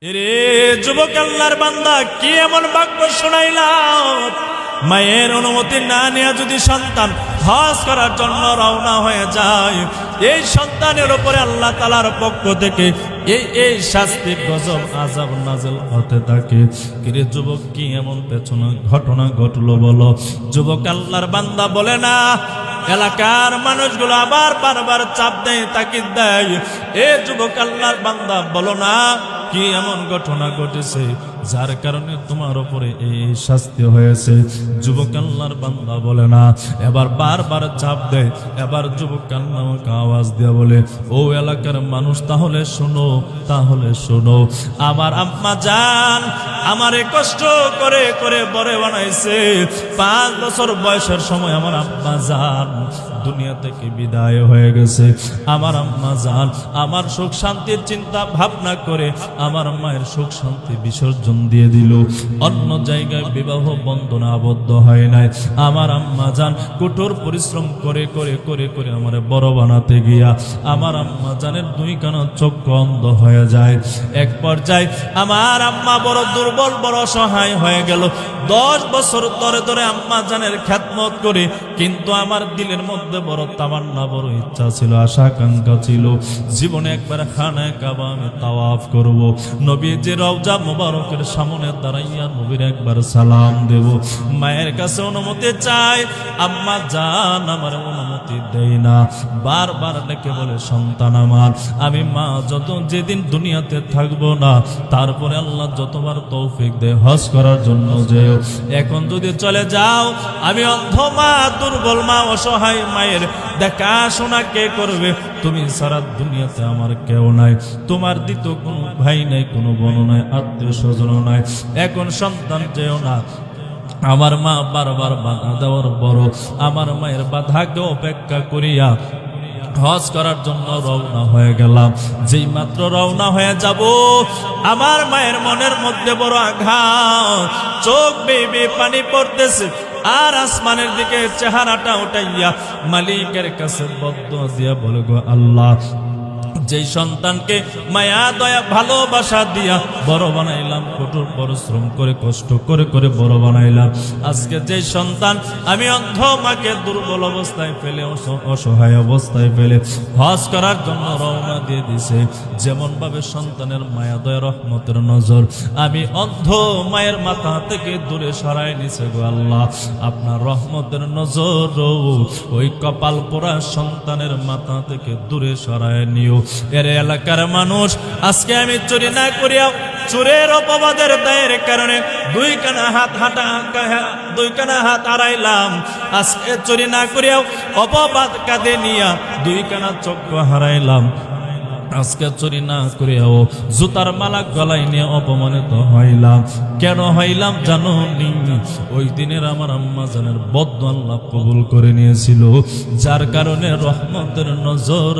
এরে যুবক আল্লাহর বান্দা, কি এমন বাক্য শোনাইলাম? মায়ের অনুমতি না নিয়ে যদি সন্তান হজ করার জন্য রওনা হয়ে যায়, এই সন্তানের উপরে আল্লাহ তাআলার পক্ষ থেকে এই শাস্তি, গজব, আযাব নাযিল হতে থাকে। কিরে যুবক, কি এমন পেছনে ঘটনা ঘটলো বলো? যুবক আল্লাহর বান্দা বলে না, এলাকার মানুষগুলো আবার বারবার চাপ দেয়, তাকিদ দেয়। এ যুবক আল্লাহর বান্দা, বলো না কি এমন ঘটনা ঘটেছে যার কারণে তোমার উপরে এই শাস্তি হয়েছে? যুবক আল্লাহর বান্দা বলে না, এবার বারবার চাপ দেয়। এবার যুবক আল্লাহকে আওয়াজ দিয়ে বলে, ও এলাকার মানুষ, তাহলে শোনো, তাহলে শোনো। আমার আম্মা জান আমারে কষ্ট করে করে বড় বানাইছে। 5 বছর বয়সের সময় আমার আম্মা জান দুনিয়া থেকে বিদায় হয়ে গেছে। আমার আম্মা জান আমার সুখ শান্তির চিন্তা ভাবনা করে আমার মায়ের সুখ শান্তি বিসর্জন দিয়ে দিল। অন্য জায়গায় বিবাহ বন্ধনে আবদ্ধ হয় নাই। আমার আম্মা জান কঠোর পরিশ্রম করে করে করে করে আমার বড় বানাতে গিয়া আমার আম্মা জানের 2 কানা চক্ষু অন্ধ হয়ে যায়। এক পর্যায়ে আমার আম্মা বড় দুর্বল, বড় অসহায় হয়ে গেল। 10 বছর ধরে ধরে আম্মা জানের খেদমত করে, কিন্তু আমার দিলের মধ্যে বড় তামান্না, বড় ইচ্ছা ছিল, আশা আকাঙ্ক্ষা ছিল, জীবনে একবার খানায়ে কাবা আমি তাওয়াফ করব, নবীজির রওজা মুবারকের সামনে দাঁড়াইয়া নবীর একবার সালাম দেব। মায়ের কাছে অনুমতি চাই, আম্মা জান আমার অনুমতি দেয় না। বারবার ডেকে বলে, সন্তান আমার, আমি মা যেদিন দুনিয়াতে থাকবো না, তারপরে আল্লাহ যতবার তৌফিক দেয় হজ করার জন্য যেও। এখন যদি চলে যাও, আমি অন্ধ মা, দুর্বল মা, অসহায় মায়ের দেখাশোনা কে করবে? তুমি সারা দুনিয়াতে আমার কেউ নাই, তোমার দ্বিতীয় কোনো ভাই নাই, কোনো বোন নাই, আত্মীয় স্বজন নাই। এখন সন্তান যেও না। আমার মা বারবার বাধা দেওয়ার বড়, আমার মায়ের বাধাকে অপেক্ষা করিয়া হজ করার জন্য রওনা হয়ে গেলাম। যেই মাত্র রওনা হয়ে যাব, আমার মায়ের মনের মধ্যে বড় আঘাত, চোখ বেয়ে পানি পড়তেছে, আর আসমানের দিকে চেহারাটা উঠাইয়া মালিকের কাছে বদদুয়া দিয়া বলে, গো আল্লাহ, যেই সন্তানকে মায়া দয়া ভালোবাসা দিয়া বড় বানাইলাম, কঠোর পরিশ্রম করে কষ্ট করে করে বড় বানাইলাম, আজকে যেই সন্তান আমি অন্ধ মাকে দুর্বল অবস্থায় ফেলে, অসহায় অবস্থায় ফেলে হজ করার জন্য রওনা দিয়ে দিছে, যেমন ভাবে সন্তানের মায়া দয়া রহমতের নজর আমি অন্ধ মায়ের মাথা থেকে দূরে সরাই নিছে, গো আল্লাহ, আপনার রহমতের নজর ওই কপাল পোড়া সন্তানের মাথা থেকে দূরে সরাই নিও। এর এলাকার মানুষ, আজকে আমি চুরি না করিয়া চোরের অপবাদের দায়ের কারণে 2 কানা হাত হারাইলাম। আজকে চুরি না করিয়া অপবাদ কাঁধে নিয়া 2 কানা চক্ষু হারাইলাম। আজকে চুরি না করিয়াও জুতার মালা গলায় নিয়ে অপমানিত হইলাম। কেন হইলাম জানো নি? ওই দিনের আমার আম্মা জানের বদদুয়া আল্লাহ কবুল করে নিয়েছিল, যার কারণে রহমতের নজর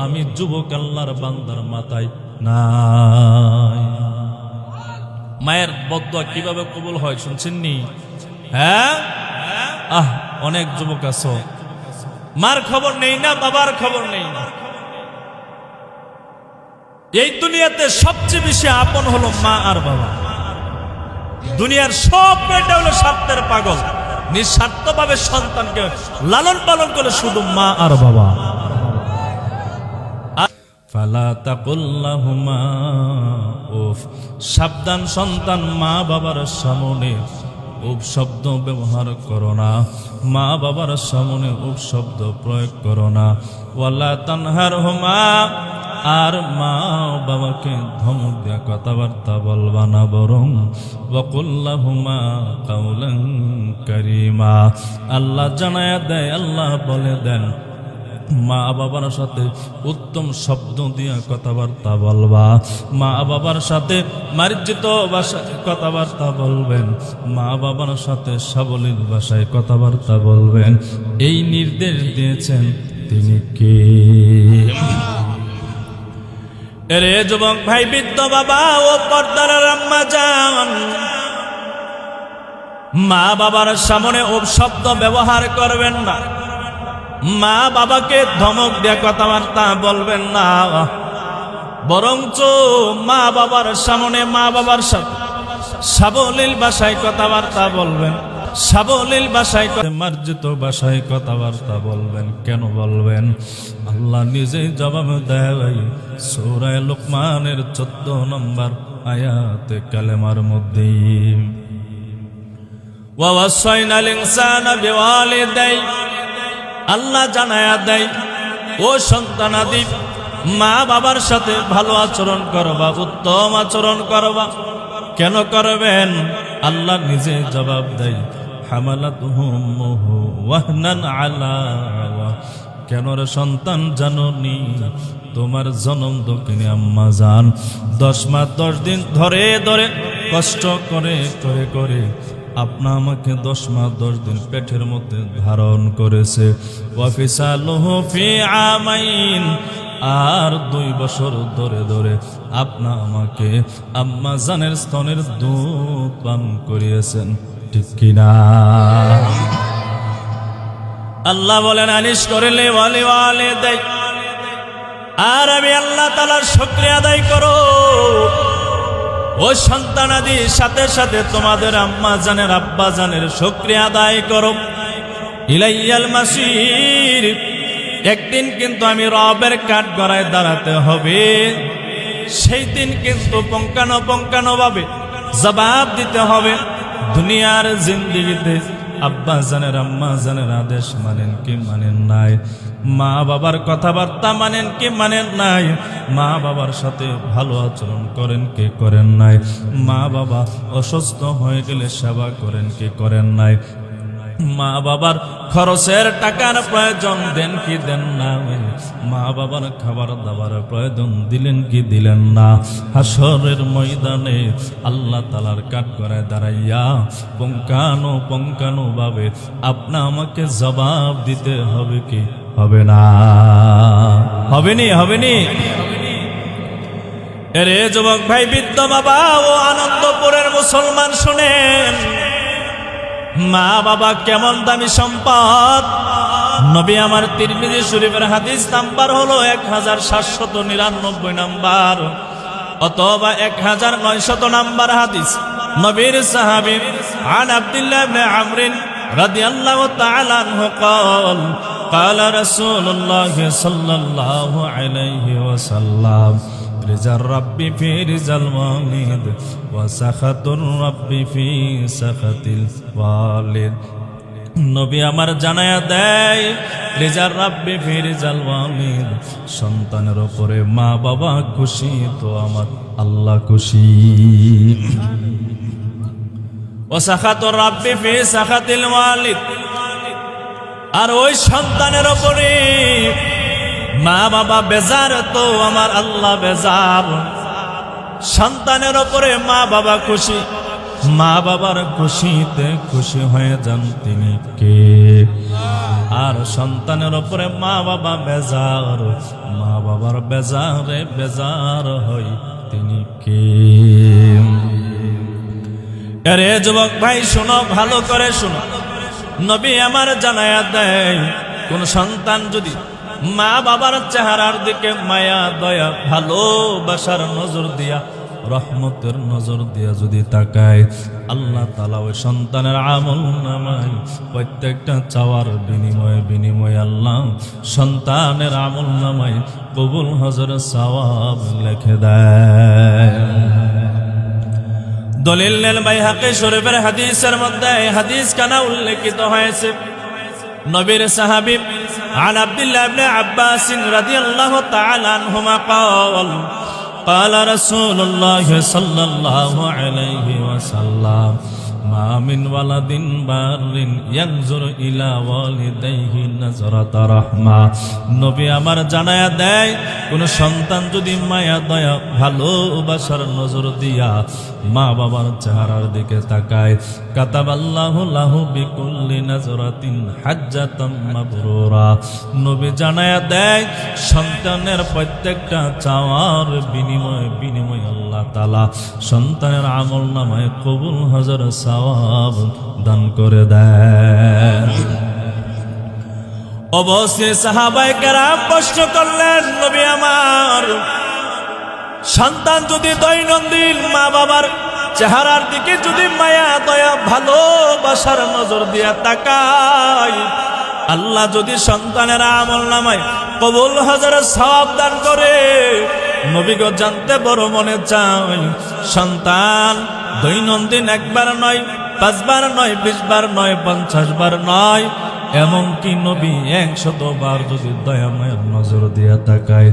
আমি যুবক আল্লাহর বান্দার মাথায় নাই। মায়ের বদদুয়া কিভাবে কবুল হয় শুনছেন নি? হ্যাঁ, অনেক যুবক আছো, মার খবর নেই না, বাবার খবর নেই না। এই দুনিয়াতে সবচেয়ে বেশি আপন হলো মা আর বাবা। দুনিয়ার সব মেয়েটা হলো স্বার্থের পাগল, নিঃস্বার্থভাবে সন্তানকে লালন পালন করে শুধু মা আর বাবা। ফালা তাকুল লাহুমা উফ, সাবধান সন্তান, মা বাবার সামনে উফ শব্দ ব্যবহার করো না, মা বাবার সামনে উফ শব্দ প্রয়োগ করো না। ওয়ালা তানহারহুমা, আর মা বাবাকে ধমক দেয়া কথাবার্তা বলবা না, বরং ওয়াকুল লাহুমা কাওলান কারীমা। আল্লাহ জানায়া দেয়, আল্লাহ বলে দেন, মা বাবার সাথে উত্তম শব্দ দিয়া কথাবার্তা বলবা, মা বাবার সাথে মার্জিত ভাষায় কথাবার্তা বলবেন, মা বাবার সাথে সাবলীল ভাষায় কথাবার্তা বলবেন। এই নির্দেশ দিয়েছেন তিনি কে? এরে যুবক ভাই, বৃদ্ধ বাবা ও পর্দার আম্মা জান, মা বাবার সামনে অপশব্দ ব্যবহার করবেন না, মা বাবাকে ধমক দিয়ে কথাবার্তা বলবেন না। বরঞ্চ মা বাবার সামনে মা বাবার সাথে সাবলীল ভাষায় কথাবার্তা বলবেন, সাবলীল ভাষায় মার্জিত ভাষায় কথাবার্তা বলবেন। কেন বলবেন? আল্লাহ নিজেই জবাব দেয় সূরা লুকমানের 14 নম্বর আয়াতে কালেমার মধ্যে, ওয়া ওয়াসাইনাল ইনসানা বিওয়ালিদাইহি, আল্লাহ জানায়া দেয় ও সন্তানাদি মা বাবার সাথে ভালো আচরণ করবা, উত্তম আচরণ করবা। কেন করবেন? আল্লাহ নিজে জবাব দেয় হামালাতুহু উম্মুহু ওয়াহনান আলা ওয়া, কেন রে সন্তান জানোনি তোমার জন্ম দক্ষিণে আম্মা জান 10 মাস 10 দিন ধরে ধরে কষ্ট করে করে করে আপনা আমাকে 10 মাস 10 দিন পেটের মধ্যে ধারণ করেছে। ওয়া ফিসালুহু ফি আমাইন, আর 2 বছর ধরে ধরে আপনা আমাকে আম্মা জানের স্তনের দুধ পান করিয়েছেন। ঠিক কিনা? আল্লাহ বলেন আনিশ করিলে ওয়ালি ওয়ালিদাই, আর আমি আল্লাহ তাআলার শুকরিয়া আদায় করো ও সন্তানাদি, সাথে সাথে তোমাদের আম্মা জানের আব্বা জানের শুকরিয়া আদায় করো। ইলাইয়াল মাসির, একদিন কিন্তু আমি রবের কাঠগড়ায় দাঁড়াতে হবে। সেই দিন কিন্তু পঙ্কানো ভাবে জবাব দিতে হবে। দুনিয়ার জিন্দেগিতে আব্বা জানের আম্মা জানের আদেশ মানেন কি মানেন নাই? মা বাবার কথাবার্তা মানেন কি মানেন নাই? মা বাবার সাথে ভালো আচরণ করেন কি করেন নাই? মা বাবা অসুস্থ হয়ে গেলে সেবা করেন কি করেন নাই? মা বাবার খরচের টাকার প্রয়োজন দেন কি দেন না? মা বাবার খাবার দাবার প্রয়োজন দিলেন কি দিলেন না? হাসরের ময়দানে আল্লাহ তাআলার কাঠগড়ায় দাঁড়াইয়া পঙ্কানো ভাবে আপনা আমাকে জবাব দিতে হবে কি হবে না? হবেনি? এরে যুবক ভাই, বৃদ্ধ বাবা ও আনন্দপুরের মুসলমান শুনেন, মা বাবা কেমন দামি সম্পদ। নবী আমার তিরমিজি শরীফের হাদিস নাম্বার হলো 1799 নাম্বার অথবা 1900 নাম্বার হাদিস। নবীর সাহাবী আন আব্দুল্লাহ ইবনে আমর রাদিয়াল্লাহু তাআলা আনহু قال قال رسول الله صلى الله عليه وسلم رضا الرب في رضا الوالد وسخط الرب في سخط الوالد। নবী আমার জানায়া দেয় রিজার রাব্বি ফি রিজাল ওয়ালিদ, সন্তানের উপরে মা বাবা খুশি তো আমার আল্লাহ খুশি। ওয়া সাখাতুর রাব্বি ফি সাখাতিল ওয়ালিদ, আর ওই সন্তানের উপরে মা বাবা বেজার তো আমার আল্লাহ বেজার। সন্তানের উপরে মা বাবা খুশি, মা বাবার খুশিতে খুশি হয়ে যান তিনি কে? আর সন্তানের উপরে মা বাবা বেজার, মা বাবার বেজারে বেজার হয় তিনি কে? আরে যুবক ভাই শোনো, ভালো করে শোনো, নবী আমার জানায়া দেয় কোন সন্তান যদি মা বাবার চেহারার দিকে মায়া দয়া ভালোবাসার নজর দিয়া, রহমতের নজর দিয়া যদি তাকায়, আল্লাহ তাআলা ওই সন্তানের আমল নামায় প্রত্যেকটা চাওয়ার বিনিময়ে আল্লাহ সন্তানের আমল নামায় কবুল হজর সওয়াব লিখে দেয়। দলিল বাইহাকি শরীফের হাদিসের মধ্যে হাদিস কানা উল্লেখিত হয়েছে। নবীর সাহাবী আন আব্দুল্লাহ ইবনে আব্বাস রাদিয়াল্লাহু তাআলা আনহুমা قال قال رسول الله صلى الله عليه وسلم ما من ولد بار ينظر الى والديه نظرة رحمة। নবী আমার জানায়া দেয় কোন সন্তান যদি মায়া দয়া ভালোবাসার নজর দিয়া মা বাবার চেহারার দিকে তাকায়, কাতাবাল্লাহু লাহু বিকুল্লি নাজরাতিন হাজ্জাতাম মাবরুরা। নবী জানায়া দেয় সন্তানের প্রত্যেকটা চাওয়ার বিনিময় আল্লাহ তাআলা সন্তানের আমল নামায় কবুল হজর সওয়াব দান করে দেয়। অবশ্যই সাহাবায়ে কেরাম প্রশ্ন করলেন, নবী আমার সন্তান যদি দৈনন্দিন মা বাবার চেহারার দিকে যদি মায়া দয়া ভালোবাসার নজর দিয়া তাকায়, আল্লাহ যদি সন্তানের আমল নামায় কবুল হাজারের সওয়াব দান করে। নবী গো জানতে বড় মনে চাই, সন্তান দৈনন্দিন একবার নয়, 5 বার নয়, 20 বার নয়, 50 বার নয়, এমনকি নবী 100 বার যদি দয়াময়ের নজর দিয়া তাকায়,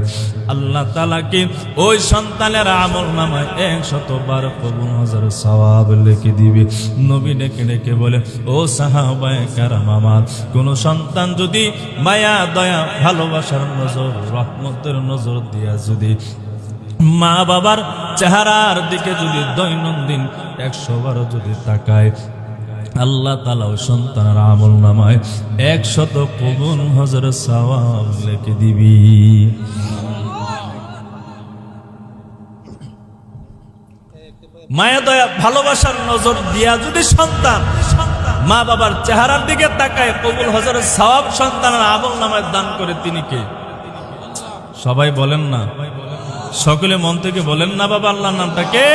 আল্লাহ তাআলা কি ওই সন্তানের আমল নামায় 100 বার কবুল হাজার সওয়াব লিখে দিবে। নবী ডেকে ডেকে বলে, ও সাহাবায়ে কেরাম, আমার কোন সন্তান যদি মায়া দয়া ভালোবাসার নজর রহমতের নজর দিয়া যদি মা বাবার চেহারার দিকে যদি দৈনন্দিন 100 বার যদি তাকায়, আল্লাহ তাআলা ওই সন্তানের আমল নামায় 100 কবুল হাজার সওয়াব লিখে দিবি। মায়া দয়া ভালোবাসার নজর দিয়া যদি সন্তান মা বাবার চেহারার দিকে তাকায়, কবুল হাজার সওয়াব সন্তানের আমল নামায় দান করে, তিনি কে? সবাই বলেন না, সকলে মন থেকে বলেন না বাবা, আল্লাহর নামটা কে?